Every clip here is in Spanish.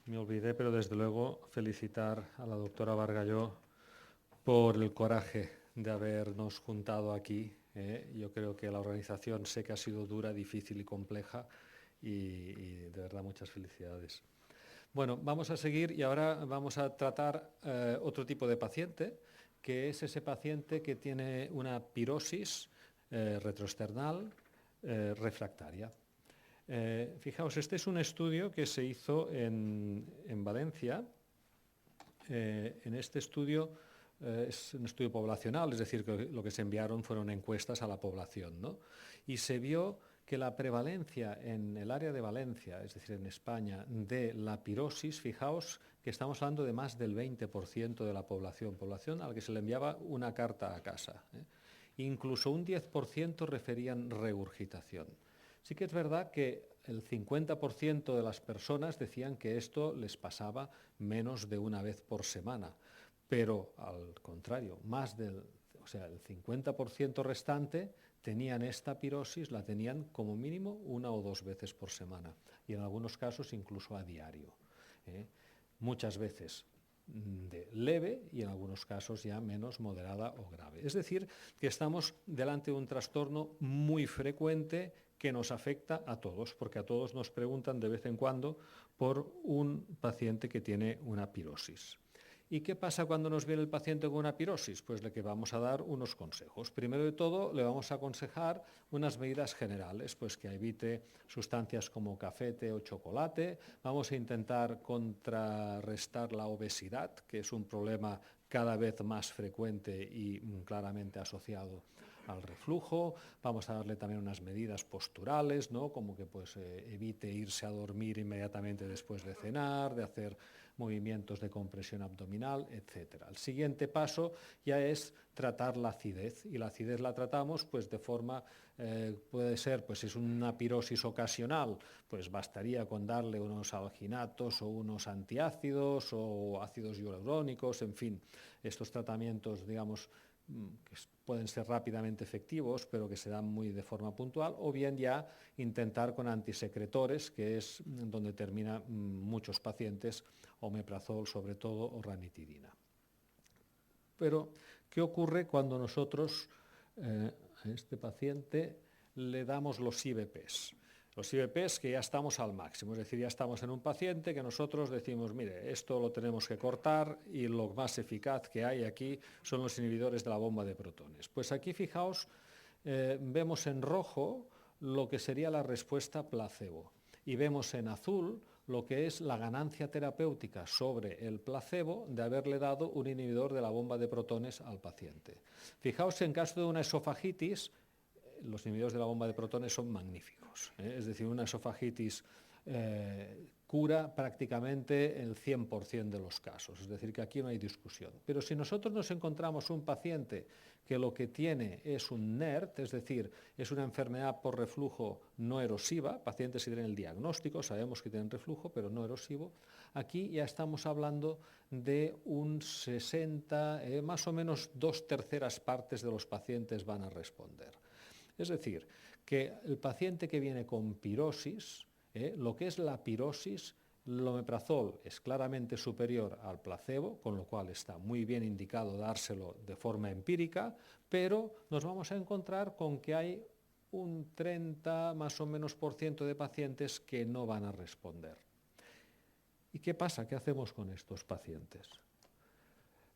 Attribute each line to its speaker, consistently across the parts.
Speaker 1: Me olvidé, pero desde luego felicitar a la doctora Bargalló por el coraje de habernos juntado aquí. Yo creo que la organización sé que ha sido dura, difícil y compleja y de verdad muchas felicidades. Bueno, vamos a seguir y ahora vamos a tratar otro tipo de paciente, que es ese paciente que tiene una pirosis retroesternal refractaria. Fijaos, este es un estudio que se hizo en Valencia. En este estudio es un estudio poblacional, es decir, que lo que se enviaron fueron encuestas a la población, ¿no? Y se vio que la prevalencia en el área de Valencia, es decir, en España, de la pirosis, fijaos que estamos hablando de más del 20% de la población a la que se le enviaba una carta a casa. Incluso un 10% referían regurgitación. Sí que es verdad que el 50% de las personas decían que esto les pasaba menos de una vez por semana, pero al contrario, el 50% restante tenían esta pirosis, la tenían como mínimo una o dos veces por semana y en algunos casos incluso a diario. Muchas veces de leve y en algunos casos ya menos moderada o grave. Es decir, que estamos delante de un trastorno muy frecuente que nos afecta a todos, porque a todos nos preguntan de vez en cuando por un paciente que tiene una pirosis. ¿Y qué pasa cuando nos viene el paciente con una pirosis? Pues le que vamos a dar unos consejos. Primero de todo, le vamos a aconsejar unas medidas generales, pues que evite sustancias como café, té o chocolate. Vamos a intentar contrarrestar la obesidad, que es un problema cada vez más frecuente y claramente asociado al reflujo. Vamos a darle también unas medidas posturales, ¿no? Como que pues, evite irse a dormir inmediatamente después de cenar, de hacer movimientos de compresión abdominal, etc. El siguiente paso ya es tratar la acidez, y la acidez la tratamos pues, de forma, puede ser, pues si es una pirosis ocasional, pues bastaría con darle unos alginatos o unos antiácidos o ácidos hialurónicos, en fin, estos tratamientos, digamos, que pueden ser rápidamente efectivos, pero que se dan muy de forma puntual, o bien ya intentar con antisecretores, que es donde terminan muchos pacientes, omeprazol sobre todo o ranitidina. Pero, ¿qué ocurre cuando nosotros a este paciente le damos los IVPs? Los IVPs que ya estamos al máximo, es decir, ya estamos en un paciente que nosotros decimos, mire, esto lo tenemos que cortar y lo más eficaz que hay aquí son los inhibidores de la bomba de protones. Pues aquí, fijaos, vemos en rojo lo que sería la respuesta placebo y vemos en azul lo que es la ganancia terapéutica sobre el placebo de haberle dado un inhibidor de la bomba de protones al paciente. Fijaos, en caso de una esofagitis, los inhibidores de la bomba de protones son magníficos. Es decir, una esofagitis cura prácticamente el 100% de los casos, es decir, que aquí no hay discusión. Pero si nosotros nos encontramos un paciente que lo que tiene es un NERT, es decir, es una enfermedad por reflujo no erosiva, pacientes que tienen el diagnóstico, sabemos que tienen reflujo, pero no erosivo, aquí ya estamos hablando de un 60, más o menos 2/3 partes de los pacientes van a responder. Es decir, que el paciente que viene con pirosis, lo que es la pirosis, el omeprazol es claramente superior al placebo, con lo cual está muy bien indicado dárselo de forma empírica, pero nos vamos a encontrar con que hay un 30 más o menos por ciento de pacientes que no van a responder. ¿Y qué pasa? ¿Qué hacemos con estos pacientes?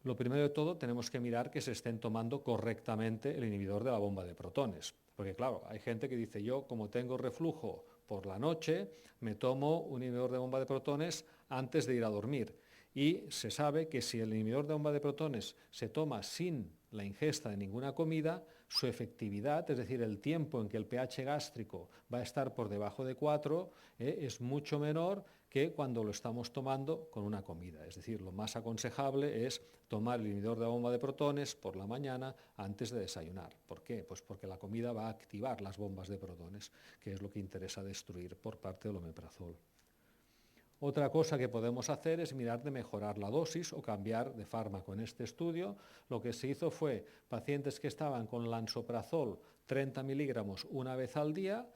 Speaker 1: Lo primero de todo, tenemos que mirar que se estén tomando correctamente el inhibidor de la bomba de protones. Porque claro, hay gente que dice, yo como tengo reflujo por la noche, me tomo un inhibidor de bomba de protones antes de ir a dormir. Y se sabe que si el inhibidor de bomba de protones se toma sin la ingesta de ninguna comida, su efectividad, es decir, el tiempo en que el pH gástrico va a estar por debajo de 4, es mucho menor que cuando lo estamos tomando con una comida. Es decir, lo más aconsejable es tomar el inhibidor de la bomba de protones por la mañana antes de desayunar. ¿Por qué? Pues porque la comida va a activar las bombas de protones, que es lo que interesa destruir por parte del omeprazol. Otra cosa que podemos hacer es mirar de mejorar la dosis o cambiar de fármaco. En este estudio lo que se hizo fue pacientes que estaban con lansoprazol 30 miligramos una vez al día,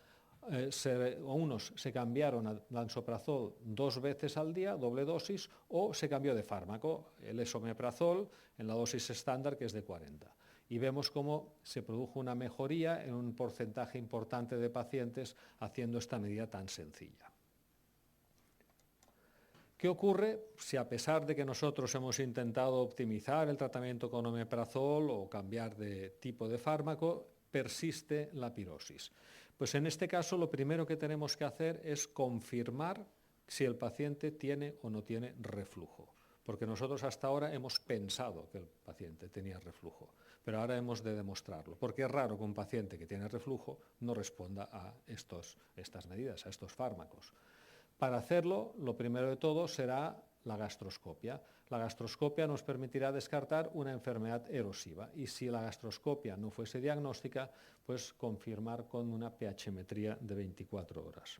Speaker 1: unos se cambiaron a lansoprazol 2 veces al día, doble dosis, o se cambió de fármaco, el esomeprazol en la dosis estándar, que es de 40. Y vemos cómo se produjo una mejoría en un porcentaje importante de pacientes haciendo esta medida tan sencilla. ¿Qué ocurre si, a pesar de que nosotros hemos intentado optimizar el tratamiento con omeprazol o cambiar de tipo de fármaco, persiste la pirosis? Pues en este caso lo primero que tenemos que hacer es confirmar si el paciente tiene o no tiene reflujo, porque nosotros hasta ahora hemos pensado que el paciente tenía reflujo, pero ahora hemos de demostrarlo, porque es raro que un paciente que tiene reflujo no responda a estas medidas, a estos fármacos. Para hacerlo, lo primero de todo será la gastroscopia. La gastroscopia nos permitirá descartar una enfermedad erosiva y, si la gastroscopia no fuese diagnóstica, pues confirmar con una pH-metría de 24 horas.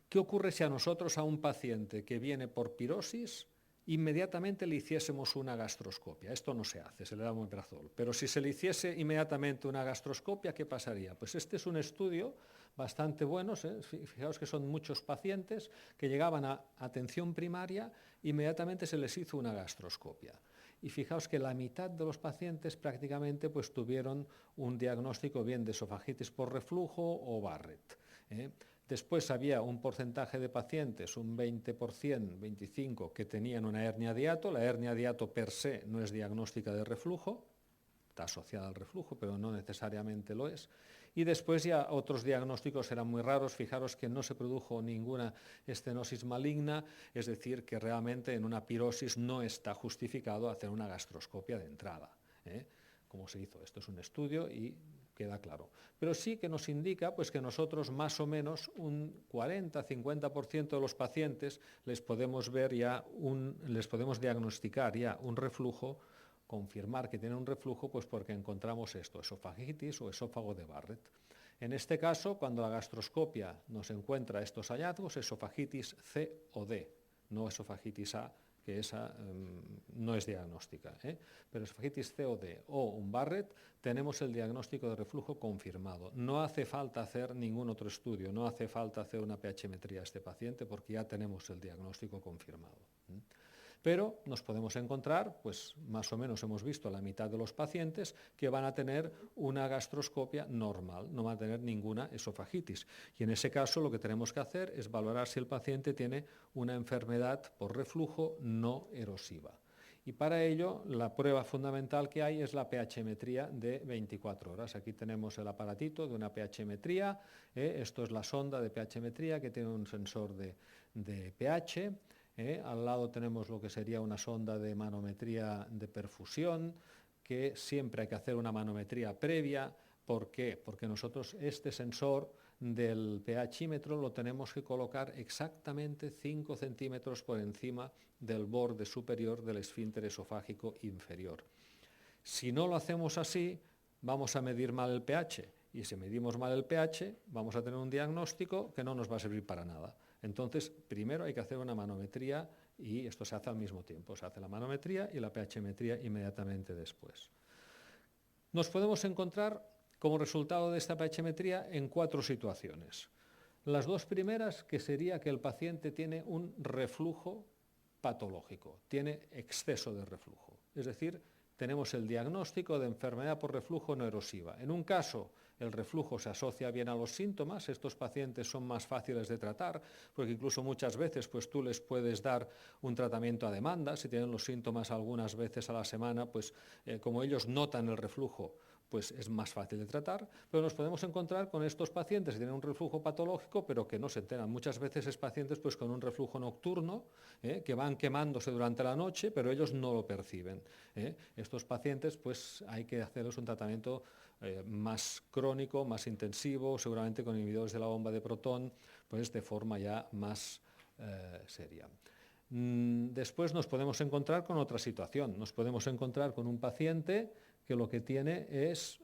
Speaker 1: ¿Qué ocurre si a nosotros, a un paciente que viene por pirosis, inmediatamente le hiciésemos una gastroscopia? Esto no se hace, se le da omeprazol, pero si se le hiciese inmediatamente una gastroscopia, ¿qué pasaría? Pues este es un estudio bastante bueno, fijaos que son muchos pacientes que llegaban a atención primaria, inmediatamente se les hizo una gastroscopia. Y fijaos que la mitad de los pacientes prácticamente pues tuvieron un diagnóstico bien de esofagitis por reflujo o Barrett. Después había un porcentaje de pacientes, un 20%, 25%, que tenían una hernia de hiato. La hernia de hiato per se no es diagnóstica de reflujo, está asociada al reflujo, pero no necesariamente lo es. Y después ya otros diagnósticos eran muy raros. Fijaros que no se produjo ninguna estenosis maligna, es decir, que realmente en una pirosis no está justificado hacer una gastroscopia de entrada, como se hizo. Esto es un estudio y queda claro. Pero sí que nos indica pues, que nosotros más o menos un 40-50% de los pacientes les podemos diagnosticar ya un reflujo, confirmar que tienen un reflujo, pues porque encontramos esto, esofagitis o esófago de Barrett. En este caso, cuando la gastroscopia nos encuentra estos hallazgos, esofagitis C o D, no esofagitis A, que esa no es diagnóstica, pero esofagitis C o D o un Barrett, tenemos el diagnóstico de reflujo confirmado. No hace falta hacer ningún otro estudio, no hace falta hacer una pH-metría a este paciente porque ya tenemos el diagnóstico confirmado. Pero nos podemos encontrar, pues más o menos hemos visto la mitad de los pacientes que van a tener una gastroscopia normal, no van a tener ninguna esofagitis. Y en ese caso lo que tenemos que hacer es valorar si el paciente tiene una enfermedad por reflujo no erosiva. Y para ello la prueba fundamental que hay es la pH-metría de 24 horas. Aquí tenemos el aparatito de una pH-metría, esto es la sonda de pH-metría que tiene un sensor de pH. Al lado tenemos lo que sería una sonda de manometría de perfusión, que siempre hay que hacer una manometría previa. ¿Por qué? Porque nosotros este sensor del pHímetro lo tenemos que colocar exactamente 5 centímetros por encima del borde superior del esfínter esofágico inferior. Si no lo hacemos así, vamos a medir mal el pH, y si medimos mal el pH, vamos a tener un diagnóstico que no nos va a servir para nada. Entonces, primero hay que hacer una manometría, y esto se hace al mismo tiempo. Se hace la manometría y la pH-metría inmediatamente después. Nos podemos encontrar como resultado de esta pH-metría en 4 situaciones. Las 2 primeras, que sería que el paciente tiene un reflujo patológico, tiene exceso de reflujo. Es decir, tenemos el diagnóstico de enfermedad por reflujo no erosiva. En un caso, el reflujo se asocia bien a los síntomas. Estos pacientes son más fáciles de tratar, porque incluso muchas veces pues, tú les puedes dar un tratamiento a demanda. Si tienen los síntomas algunas veces a la semana, pues como ellos notan el reflujo, pues es más fácil de tratar. Pero nos podemos encontrar con estos pacientes que tienen un reflujo patológico, pero que no se enteran. Muchas veces es pacientes pues, con un reflujo nocturno, que van quemándose durante la noche, pero ellos no lo perciben. Estos pacientes pues, hay que hacerles un tratamiento más crónico, más intensivo, seguramente con inhibidores de la bomba de protón, pues de forma ya más seria. Después nos podemos encontrar con otra situación. Nos podemos encontrar con un paciente que lo que tiene es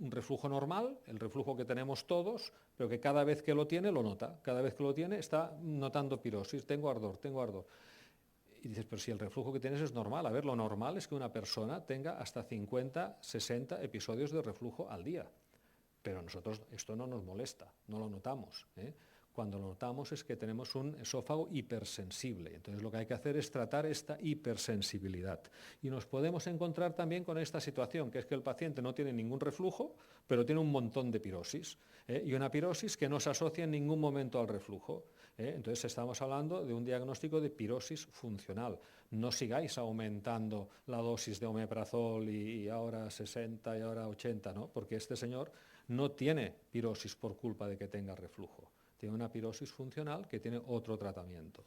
Speaker 1: un reflujo normal, el reflujo que tenemos todos, pero que cada vez que lo tiene lo nota. Cada vez que lo tiene está notando pirosis, tengo ardor, tengo ardor. Y dices, pero si el reflujo que tienes es normal. A ver, lo normal es que una persona tenga hasta 50, 60 episodios de reflujo al día. pero nosotros esto no nos molesta, no lo notamos, ¿eh? Cuando lo notamos es que tenemos un esófago hipersensible. Entonces lo que hay que hacer es tratar esta hipersensibilidad. Y nos podemos encontrar también con esta situación, que es que el paciente no tiene ningún reflujo, pero tiene un montón de pirosis, ¿eh? Y una pirosis que no se asocia en ningún momento al reflujo, ¿eh? Entonces estamos hablando de un diagnóstico de pirosis funcional. No sigáis aumentando la dosis de omeprazol y ahora 60 y ahora 80, ¿no? Porque este señor no tiene pirosis por culpa de que tenga reflujo. Tiene una pirosis funcional que tiene otro tratamiento.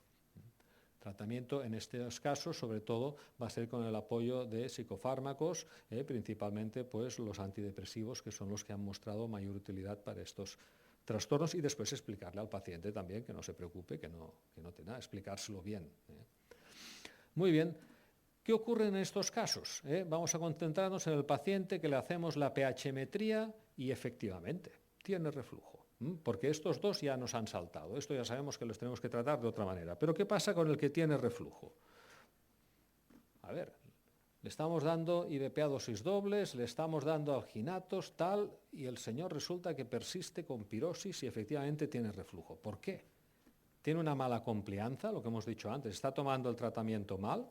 Speaker 1: Tratamiento en estos casos, sobre todo, va a ser con el apoyo de psicofármacos, principalmente pues, los antidepresivos, que son los que han mostrado mayor utilidad para estos trastornos, y después explicarle al paciente también que no se preocupe, que no tiene nada, explicárselo bien. Muy bien. ¿Qué ocurre en estos casos? Vamos a concentrarnos en el paciente que le hacemos la pH-metría y efectivamente tiene reflujo. Porque estos dos ya nos han saltado. Esto ya sabemos que los tenemos que tratar de otra manera. Pero ¿qué pasa con el que tiene reflujo? A ver, le estamos dando IBP a dosis dobles, le estamos dando alginatos, tal, y el señor resulta que persiste con pirosis y efectivamente tiene reflujo. ¿Por qué? ¿Tiene una mala complianza? Lo que hemos dicho antes, ¿está tomando el tratamiento mal?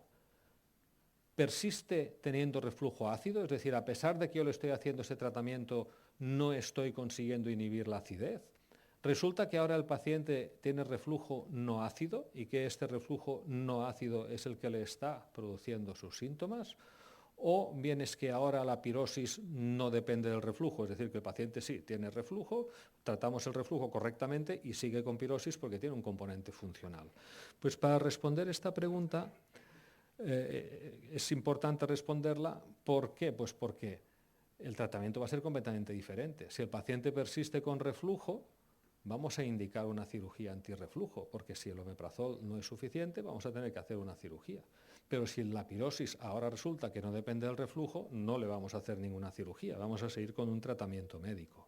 Speaker 1: ¿Persiste teniendo reflujo ácido? Es decir, a pesar de que yo le estoy haciendo ese tratamiento, no estoy consiguiendo inhibir la acidez. Resulta que ahora el paciente tiene reflujo no ácido y que este reflujo no ácido es el que le está produciendo sus síntomas. O bien es que ahora la pirosis no depende del reflujo, es decir, que el paciente sí tiene reflujo, tratamos el reflujo correctamente y sigue con pirosis porque tiene un componente funcional. Pues para responder esta pregunta, es importante responderla. ¿Por qué? Pues porque el tratamiento va a ser completamente diferente. Si el paciente persiste con reflujo, vamos a indicar una cirugía antirreflujo, porque si el omeprazol no es suficiente, vamos a tener que hacer una cirugía. Pero si la pirosis ahora resulta que no depende del reflujo, no le vamos a hacer ninguna cirugía, vamos a seguir con un tratamiento médico.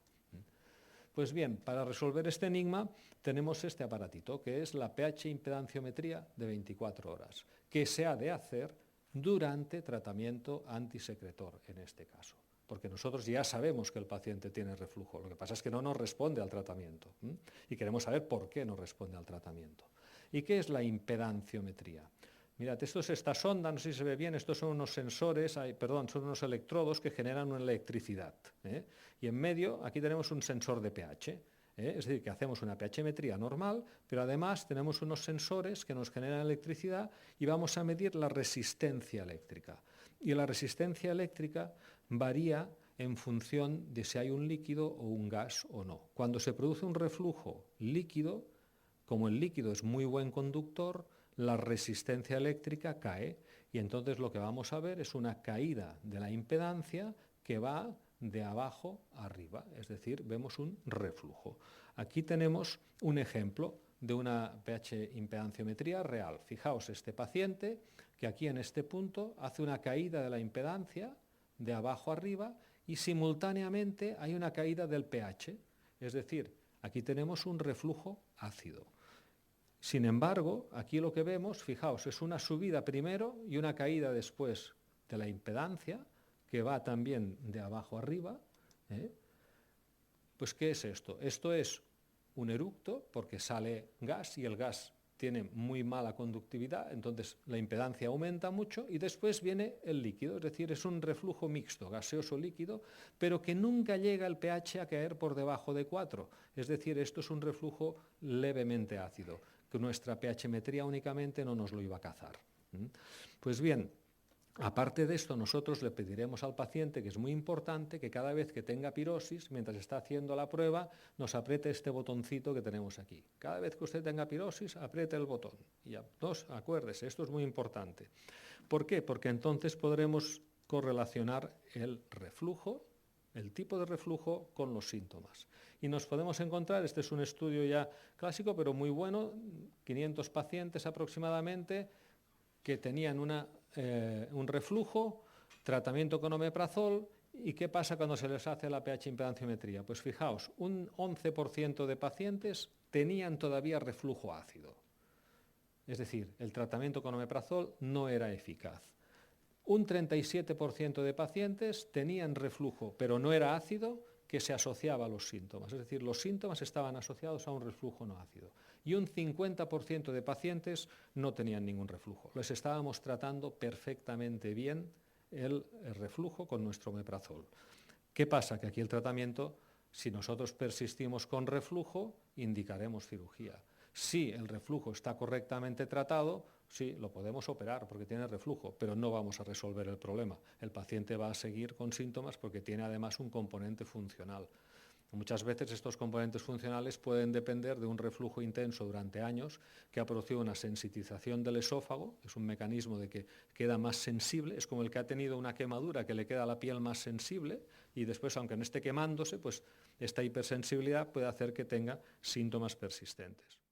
Speaker 1: Pues bien, para resolver este enigma tenemos este aparatito, que es la pH impedanciometría de 24 horas, que se ha de hacer durante tratamiento antisecretor en este caso, porque nosotros ya sabemos que el paciente tiene reflujo, lo que pasa es que no nos responde al tratamiento, y queremos saber por qué no responde al tratamiento. ¿Y qué es la impedanciometría? Mirad, esto es esta sonda, no sé si se ve bien, estos son unos sensores, son unos electrodos que generan una electricidad, y en medio aquí tenemos un sensor de pH, es decir, que hacemos una pH-metría normal, pero además tenemos unos sensores que nos generan electricidad y vamos a medir la resistencia eléctrica. Y la resistencia eléctrica varía en función de si hay un líquido o un gas o no. Cuando se produce un reflujo líquido, como el líquido es muy buen conductor, la resistencia eléctrica cae y entonces lo que vamos a ver es una caída de la impedancia que va de abajo a arriba, es decir, vemos un reflujo. Aquí tenemos un ejemplo de una pH impedanciometría real. Fijaos, este paciente que aquí en este punto hace una caída de la impedancia de abajo a arriba y simultáneamente hay una caída del pH, es decir, aquí tenemos un reflujo ácido. Sin embargo, aquí lo que vemos, fijaos, es una subida primero y una caída después de la impedancia, que va también de abajo arriba. Pues, ¿qué es esto? Esto es un eructo, porque sale gas y el gas tiene muy mala conductividad, entonces la impedancia aumenta mucho y después viene el líquido, es decir, es un reflujo mixto, gaseoso líquido, pero que nunca llega el pH a caer por debajo de 4, es decir, esto es un reflujo levemente ácido, que nuestra pH-metría únicamente no nos lo iba a cazar. Pues bien, aparte de esto, nosotros le pediremos al paciente, que es muy importante, que cada vez que tenga pirosis, mientras está haciendo la prueba, nos apriete este botoncito que tenemos aquí. Cada vez que usted tenga pirosis, apriete el botón. Y acuérdese, esto es muy importante. ¿Por qué? Porque entonces podremos correlacionar el reflujo, el tipo de reflujo, con los síntomas. Y nos podemos encontrar, este es un estudio ya clásico, pero muy bueno, 500 pacientes aproximadamente, que tenían un reflujo, tratamiento con omeprazol. ¿Y qué pasa cuando se les hace la pH impedanciometría? Pues fijaos, un 11% de pacientes tenían todavía reflujo ácido. Es decir, el tratamiento con omeprazol no era eficaz. Un 37% de pacientes tenían reflujo, pero no era ácido, que se asociaba a los síntomas, es decir, los síntomas estaban asociados a un reflujo no ácido y un 50% de pacientes no tenían ningún reflujo. Les estábamos tratando perfectamente bien el reflujo con nuestro omeprazol. ¿Qué pasa? Que aquí el tratamiento, si nosotros persistimos con reflujo, indicaremos cirugía. Si el reflujo está correctamente tratado, sí, lo podemos operar porque tiene reflujo, pero no vamos a resolver el problema. El paciente va a seguir con síntomas porque tiene además un componente funcional. Muchas veces estos componentes funcionales pueden depender de un reflujo intenso durante años que ha producido una sensitización del esófago, es un mecanismo de que queda más sensible, es como el que ha tenido una quemadura que le queda la piel más sensible y después, aunque no esté quemándose, pues esta hipersensibilidad puede hacer que tenga síntomas persistentes.